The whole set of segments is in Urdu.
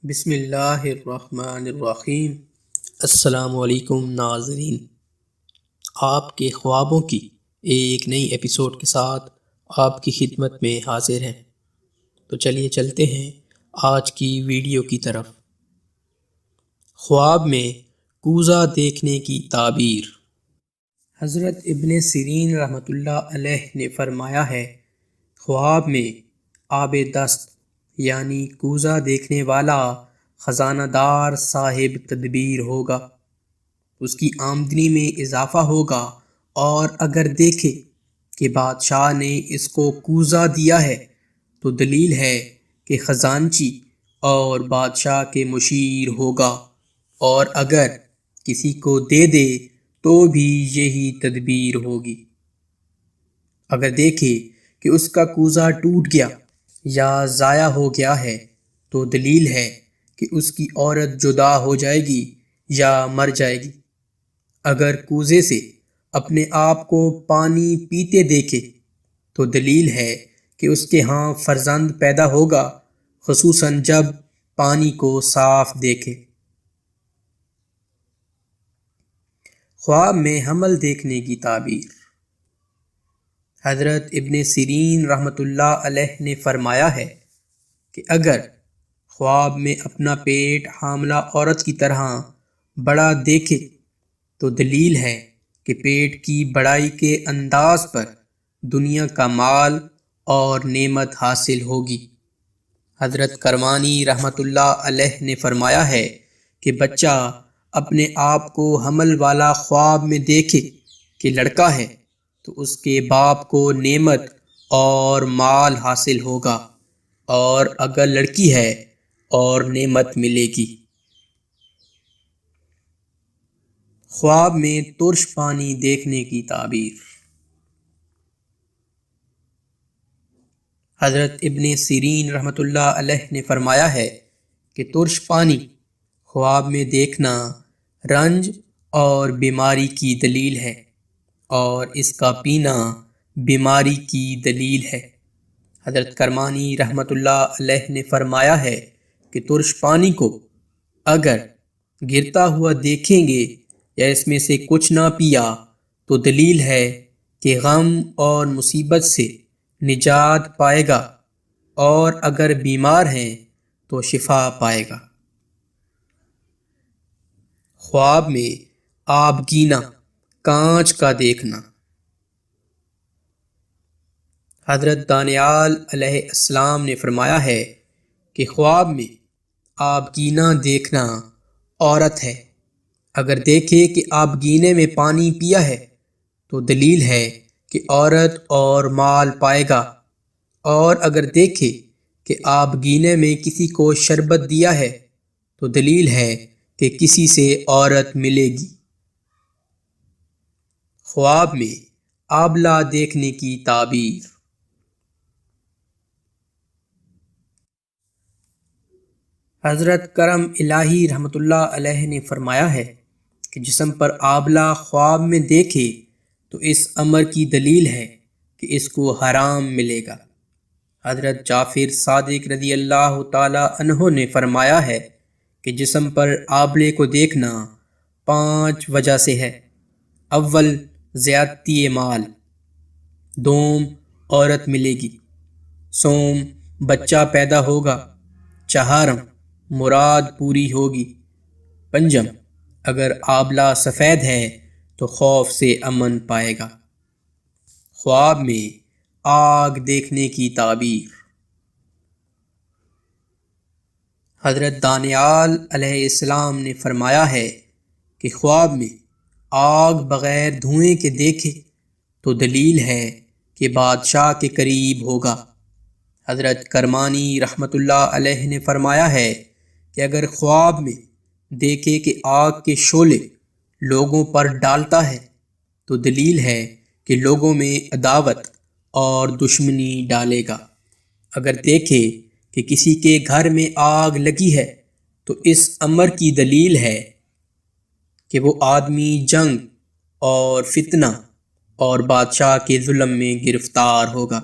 بسم اللہ الرحمن الرحیم۔ السلام علیکم ناظرین، آپ کے خوابوں کی ایک نئی ایپیسوڈ کے ساتھ آپ کی خدمت میں حاضر ہیں۔ تو چلیے چلتے ہیں آج کی ویڈیو کی طرف۔ خواب میں کوزہ دیکھنے کی تعبیر۔ حضرت ابن سیرین رحمۃ اللہ علیہ نے فرمایا ہے، خواب میں آب دست یعنی کوزہ دیکھنے والا خزانہ دار صاحب تدبیر ہوگا، اس کی آمدنی میں اضافہ ہوگا، اور اگر دیکھے کہ بادشاہ نے اس کو کوزہ دیا ہے تو دلیل ہے کہ خزانچی اور بادشاہ کے مشیر ہوگا، اور اگر کسی کو دے دے تو بھی یہی تدبیر ہوگی۔ اگر دیکھے کہ اس کا کوزہ ٹوٹ گیا یا ضائع ہو گیا ہے تو دلیل ہے کہ اس کی عورت جدا ہو جائے گی یا مر جائے گی۔ اگر کوزے سے اپنے آپ کو پانی پیتے دیکھے تو دلیل ہے کہ اس کے ہاں فرزند پیدا ہوگا، خصوصاً جب پانی کو صاف دیکھے۔ خواب میں حمل دیکھنے کی تعبیر۔ حضرت ابن سیرین رحمۃ اللہ علیہ نے فرمایا ہے کہ اگر خواب میں اپنا پیٹ حاملہ عورت کی طرح بڑا دیکھے تو دلیل ہے کہ پیٹ کی بڑائی کے انداز پر دنیا کا مال اور نعمت حاصل ہوگی۔ حضرت کرمانی رحمۃ اللہ علیہ نے فرمایا ہے کہ بچہ اپنے آپ کو حمل والا خواب میں دیکھے کہ لڑکا ہے تو اس کے باپ کو نعمت اور مال حاصل ہوگا، اور اگر لڑکی ہے اور نعمت ملے گی۔ خواب میں ترش پانی دیکھنے کی تعبیر۔ حضرت ابن سیرین رحمۃ اللہ علیہ نے فرمایا ہے کہ ترش پانی خواب میں دیکھنا رنج اور بیماری کی دلیل ہے، اور اس کا پینا بیماری کی دلیل ہے۔ حضرت کرمانی رحمۃ اللہ علیہ نے فرمایا ہے کہ ترش پانی کو اگر گرتا ہوا دیکھیں گے یا اس میں سے کچھ نہ پیا تو دلیل ہے کہ غم اور مصیبت سے نجات پائے گا، اور اگر بیمار ہیں تو شفا پائے گا۔ خواب میں آبگینہ کانچ کا دیکھنا۔ حضرت دانیال علیہ السلام نے فرمایا ہے کہ خواب میں آبگینہ دیکھنا عورت ہے، اگر دیکھے کہ آبگینے میں پانی پیا ہے تو دلیل ہے کہ عورت اور مال پائے گا، اور اگر دیکھے کہ آبگینے میں کسی کو شربت دیا ہے تو دلیل ہے کہ کسی سے عورت ملے گی۔ خواب میں آبلہ دیکھنے کی تعبیر۔ حضرت کرم الہی رحمۃ اللہ علیہ نے فرمایا ہے کہ جسم پر آبلہ خواب میں دیکھے تو اس امر کی دلیل ہے کہ اس کو حرام ملے گا۔ حضرت جعفر صادق رضی اللہ تعالی عنہ نے فرمایا ہے کہ جسم پر آبلے کو دیکھنا 5 وجہ سے ہے۔ اول، زیادتی مال، دوم، عورت ملے گی، سوم، بچہ پیدا ہوگا، چہارم، مراد پوری ہوگی، پنجم، اگر آبلہ سفید ہے تو خوف سے امن پائے گا۔ خواب میں آگ دیکھنے کی تعبیر۔ حضرت دانیال علیہ السلام نے فرمایا ہے کہ خواب میں آگ بغیر دھوئیں کے دیکھے تو دلیل ہے کہ بادشاہ کے قریب ہوگا۔ حضرت کرمانی رحمۃ اللہ علیہ نے فرمایا ہے کہ اگر خواب میں دیکھے کہ آگ کے شعلے لوگوں پر ڈالتا ہے تو دلیل ہے کہ لوگوں میں عداوت اور دشمنی ڈالے گا۔ اگر دیکھے کہ کسی کے گھر میں آگ لگی ہے تو اس امر کی دلیل ہے کہ وہ آدمی جنگ اور فتنہ اور بادشاہ کے ظلم میں گرفتار ہوگا۔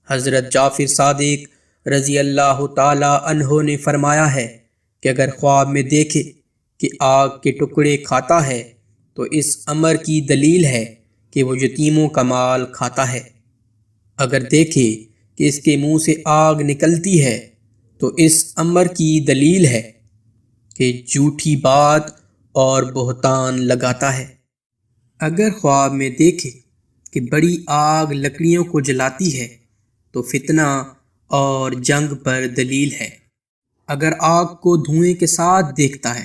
حضرت جعفر صادق رضی اللہ تعالی عنہ نے فرمایا ہے کہ اگر خواب میں دیکھے کہ آگ کے ٹکڑے کھاتا ہے تو اس امر کی دلیل ہے کہ وہ یتیموں کا مال کھاتا ہے۔ اگر دیکھے کہ اس کے منہ سے آگ نکلتی ہے تو اس امر کی دلیل ہے کہ جھوٹی بات اور بہتان لگاتا ہے۔ اگر خواب میں دیکھے کہ بڑی آگ لکڑیوں کو جلاتی ہے تو فتنہ اور جنگ پر دلیل ہے۔ اگر آگ کو دھوئیں کے ساتھ دیکھتا ہے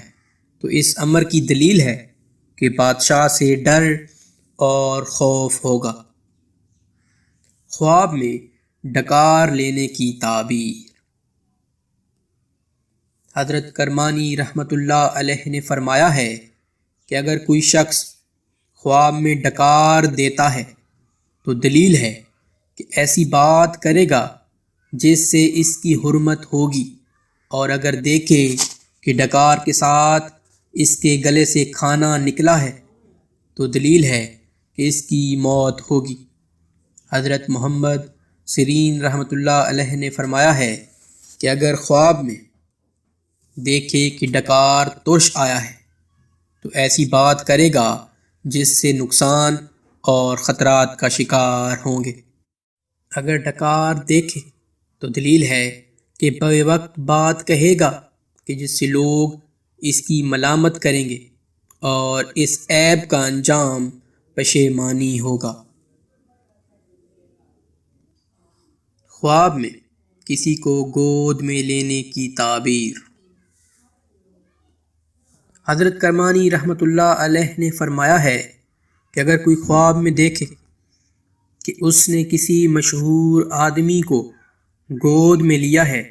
تو اس امر کی دلیل ہے کہ بادشاہ سے ڈر اور خوف ہوگا۔ خواب میں ڈکار لینے کی تعبیر۔ حضرت کرمانی رحمۃ اللہ علیہ نے فرمایا ہے کہ اگر کوئی شخص خواب میں ڈکار دیتا ہے تو دلیل ہے کہ ایسی بات کرے گا جس سے اس کی حرمت ہوگی، اور اگر دیکھے کہ ڈکار کے ساتھ اس کے گلے سے کھانا نکلا ہے تو دلیل ہے کہ اس کی موت ہوگی۔ حضرت محمد سیرین رحمۃ اللہ علیہ نے فرمایا ہے کہ اگر خواب میں دیکھے کہ ڈکار ترش آیا ہے تو ایسی بات کرے گا جس سے نقصان اور خطرات کا شکار ہوں گے۔ اگر ڈکار دیکھے تو دلیل ہے کہ بے وقت بات کہے گا کہ جس سے لوگ اس کی ملامت کریں گے اور اس عیب کا انجام پشیمانی ہوگا۔ خواب میں کسی کو گود میں لینے کی تعبیر۔ حضرت کرمانی رحمۃ اللہ علیہ نے فرمایا ہے کہ اگر کوئی خواب میں دیکھے کہ اس نے کسی مشہور آدمی کو گود میں لیا ہے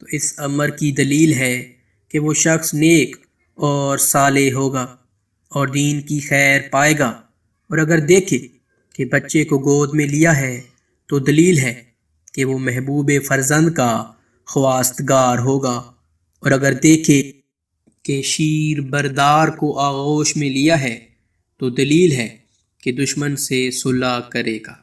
تو اس امر کی دلیل ہے کہ وہ شخص نیک اور صالح ہوگا اور دین کی خیر پائے گا، اور اگر دیکھے کہ بچے کو گود میں لیا ہے تو دلیل ہے کہ وہ محبوب فرزند کا خواستگار ہوگا، اور اگر دیکھے کہ شیر بردار کو آغوش میں لیا ہے تو دلیل ہے کہ دشمن سے صلح کرے گا۔